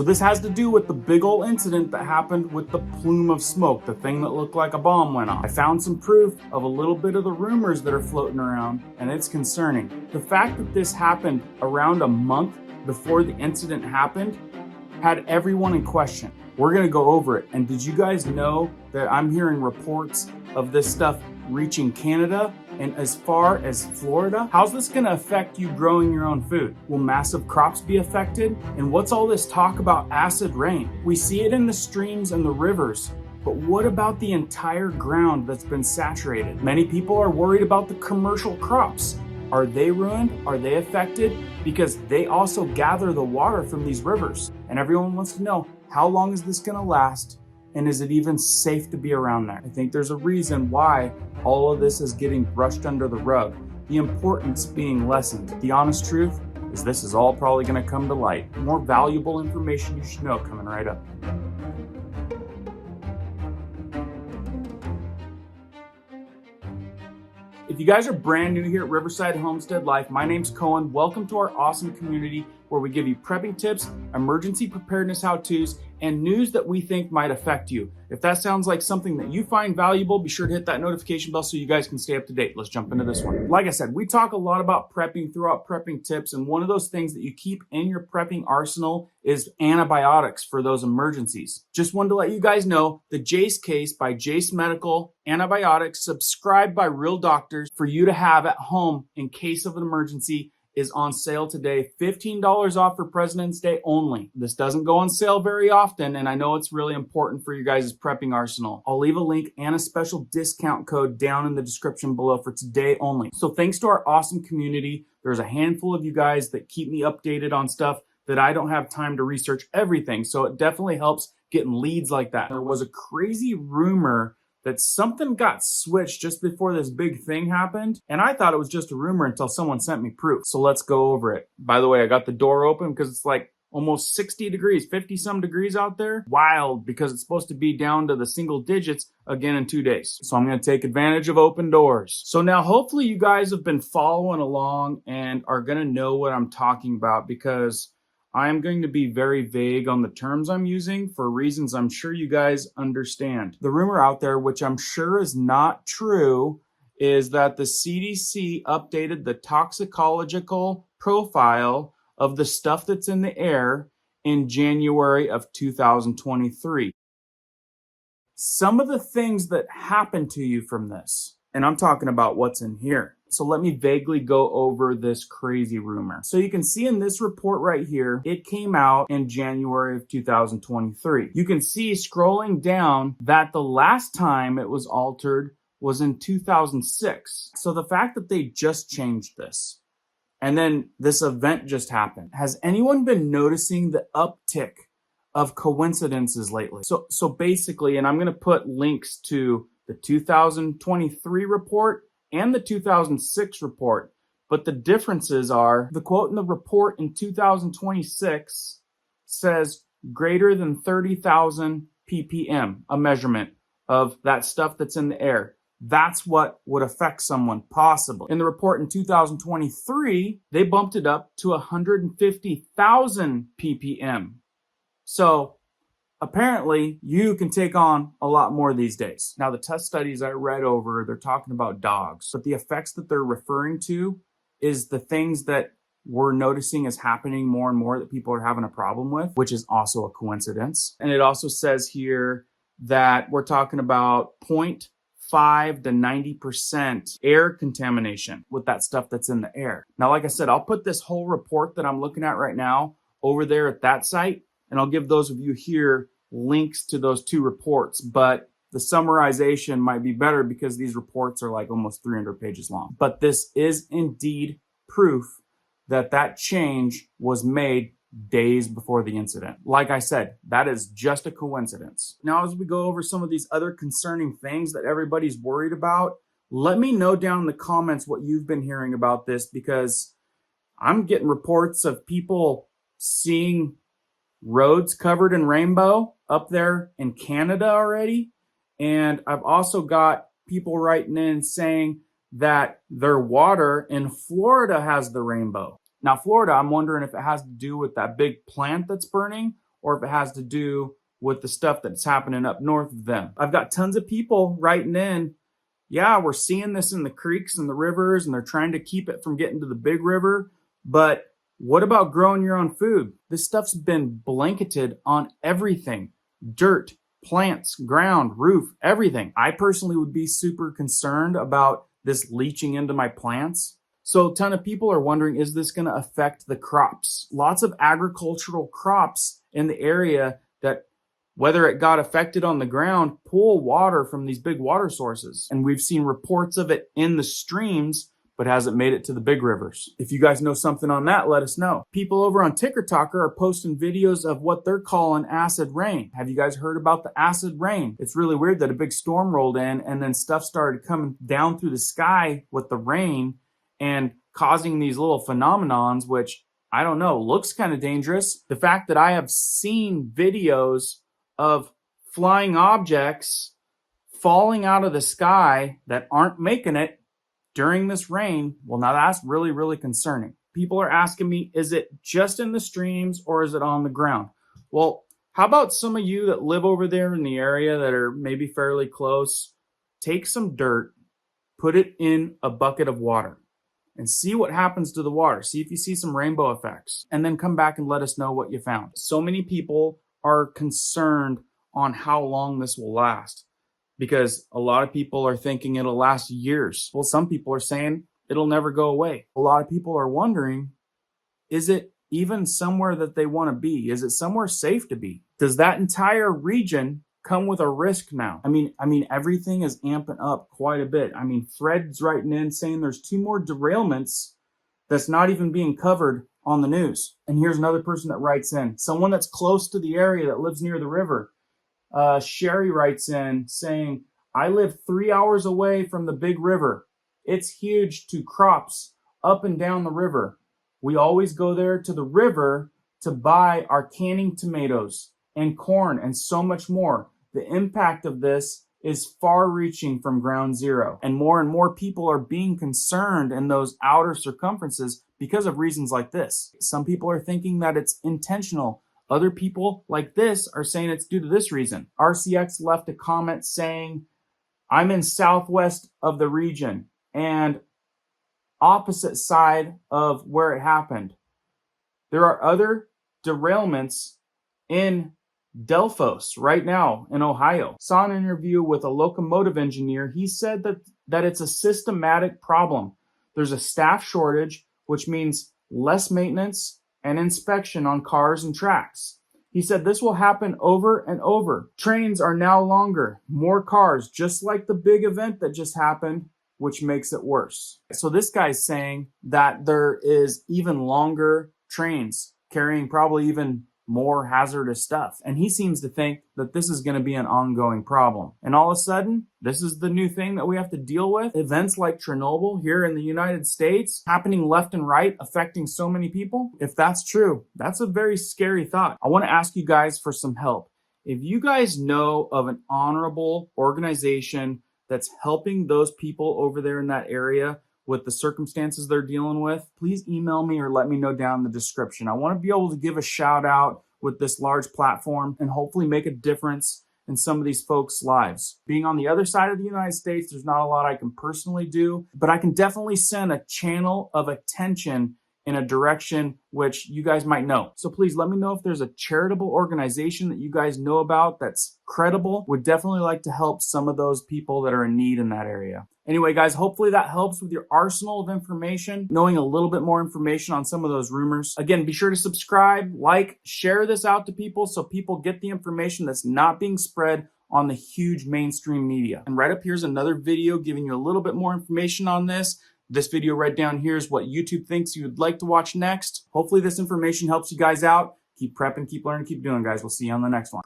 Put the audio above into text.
So this has to do with the big ol' incident that happened with the plume of smoke, the thing that looked like a bomb went off. I found some proof of a little bit of the rumors that are floating around, and it's concerning. The fact that this happened around a month before the incident happened had everyone in question. We're gonna go over it. And did you guys know that I'm hearing reports of this stuff reaching Canada and as far as Florida? How's this gonna affect you growing your own food? Will massive crops be affected? And what's all this talk about acid rain? We see it in the streams and the rivers, but what about the entire ground that's been saturated? Many people are worried about the commercial crops. Are they ruined? Are they affected? Because they also gather the water from these rivers. And everyone wants to know, how long is this gonna last? And is it even safe to be around there? I think there's a reason why all of this is getting brushed under the rug. The importance being lessened. The honest truth is this is all probably gonna come to light. More valuable information you should know coming right up. If you guys are brand new here at Riverside Homestead Life, my name's Cohen. Welcome to our awesome community where we give you prepping tips, emergency preparedness how-tos, and news that we think might affect you. If that sounds like something that you find valuable, be sure to hit that notification bell so you guys can stay up to date. Let's jump into this one. Like I said, we talk a lot about prepping throughout prepping tips, and one of those things that you keep in your prepping arsenal is antibiotics for those emergencies. Just wanted to let you guys know the JASE case by JASE Medical Antibiotics, subscribed by real doctors for you to have at home in case of an emergency, is on sale today. $15 off for President's Day only. This doesn't go on sale very often, and I know it's really important for you guys' prepping arsenal. I'll leave a link and a special discount code down in the description below for today only. So thanks to our awesome community, there's a handful of you guys that keep me updated on stuff that I don't have time to research everything. So it definitely helps getting leads like that. There was a crazy rumor that something got switched just before this big thing happened. And I thought it was just a rumor until someone sent me proof. So let's go over it. By the way, I got the door open because it's like almost 60 degrees, 50 some degrees out there. Wild, because it's supposed to be down to the single digits again in 2 days. So I'm gonna take advantage of open doors. So now hopefully you guys have been following along and are gonna know what I'm talking about, because I'm going to be very vague on the terms I'm using for reasons I'm sure you guys understand. The rumor out there, which I'm sure is not true, is that the CDC updated the toxicological profile of the stuff that's in the air in January of 2023. Some of the things that happen to you from this, and I'm talking about what's in here. So let me vaguely go over this crazy rumor. So you can see in this report right here, it came out in January of 2023. You can see scrolling down that the last time it was altered was in 2006. So the fact that they just changed this, and then this event just happened. Has anyone been noticing the uptick of coincidences lately? So basically, and I'm gonna put links to the 2023 report and the 2006 report, but the differences are, the quote in the report in 2026 says greater than 30,000 ppm, a measurement of that stuff that's in the air. That's what would affect someone possibly. In the report in 2023, they bumped it up to 150,000 ppm. So apparently, you can take on a lot more these days. Now, the test studies I read over, they're talking about dogs, but the effects that they're referring to is the things that we're noticing is happening more and more that people are having a problem with, which is also a coincidence. And it also says here that we're talking about 0.5 to 90% air contamination with that stuff that's in the air. Now, like I said, I'll put this whole report that I'm looking at right now over there at that site, and I'll give those of you here links to those two reports, but the summarization might be better because these reports are like almost 300 pages long. But this is indeed proof that that change was made days before the incident. Like I said, that is just a coincidence. Now, as we go over some of these other concerning things that everybody's worried about, let me know down in the comments what you've been hearing about this, because I'm getting reports of people seeing roads covered in rainbow up there in Canada already. And I've also got people writing in saying that their water in Florida has the rainbow. Now, Florida, I'm wondering if it has to do with that big plant that's burning, or if it has to do with the stuff that's happening up north of them. I've got tons of people writing in, yeah, we're seeing this in the creeks and the rivers, and they're trying to keep it from getting to the big river. But what about growing your own food? This stuff's been blanketed on everything. Dirt, plants, ground, roof, everything. I personally would be super concerned about this leaching into my plants. So a ton of people are wondering, is this going to affect the crops? Lots of agricultural crops in the area that, whether it got affected on the ground, pull water from these big water sources. And we've seen reports of it in the streams, but hasn't made it to the big rivers. If you guys know something on that, let us know. People over on Ticker Talker are posting videos of what they're calling acid rain. Have you guys heard about the acid rain? It's really weird that a big storm rolled in and then stuff started coming down through the sky with the rain and causing these little phenomenons, which, I don't know, looks kind of dangerous. The fact that I have seen videos of flying objects falling out of the sky that aren't making it during this rain, well, now that's really, really concerning. People are asking me, is it just in the streams or is it on the ground? Well, how about some of you that live over there in the area that are maybe fairly close? Take some dirt, put it in a bucket of water, and see what happens to the water. See if you see some rainbow effects, and then come back and let us know what you found. So many people are concerned on how long this will last, because a lot of people are thinking it'll last years. Well, some people are saying it'll never go away. A lot of people are wondering, is it even somewhere that they want to be? Is it somewhere safe to be? Does that entire region come with a risk now? I mean, everything is amping up quite a bit. I mean, Fred's writing in saying there's 2 more derailments that's not even being covered on the news. And here's another person that writes in, someone that's close to the area that lives near the river. Sherry writes in saying, I live 3 hours away from the big river. It's huge to crops up and down the river. We always go there to the river to buy our canning tomatoes and corn and so much more. The impact of this is far-reaching from ground zero, and more people are being concerned in those outer circumferences because of reasons like this. Some people are thinking that it's intentional. Other people, like this, are saying it's due to this reason. RCX left a comment saying, I'm in southwest of the region and opposite side of where it happened. There are other derailments in Delphos right now in Ohio. Saw an interview with a locomotive engineer. He said that it's a systematic problem. There's a staff shortage, which means less maintenance and inspection on cars and tracks. He said this will happen over and over. Trains are now longer, more cars, just like the big event that just happened, which makes it worse. So this guy's saying that there is even longer trains carrying probably even more hazardous stuff. And he seems to think that this is going to be an ongoing problem. And all of a sudden, this is the new thing that we have to deal with. Events like Chernobyl here in the United States happening left and right, affecting so many people. If that's true, that's a very scary thought. I want to ask you guys for some help. If you guys know of an honorable organization that's helping those people over there in that area with the circumstances they're dealing with, please email me or let me know down in the description. I want to be able to give a shout out with this large platform and hopefully make a difference in some of these folks' lives. Being on the other side of the United States, there's not a lot I can personally do, but I can definitely send a channel of attention in a direction which you guys might know. So please let me know if there's a charitable organization that you guys know about that's credible. Would definitely like to help some of those people that are in need in that area. Anyway, guys, hopefully that helps with your arsenal of information, knowing a little bit more information on some of those rumors. Again, be sure to subscribe, like, share this out to people so people get the information that's not being spread on the huge mainstream media. And right up here's another video giving you a little bit more information on this. This video right down here is what YouTube thinks you would like to watch next. Hopefully this information helps you guys out. Keep prepping, keep learning, keep doing, guys. We'll see you on the next one.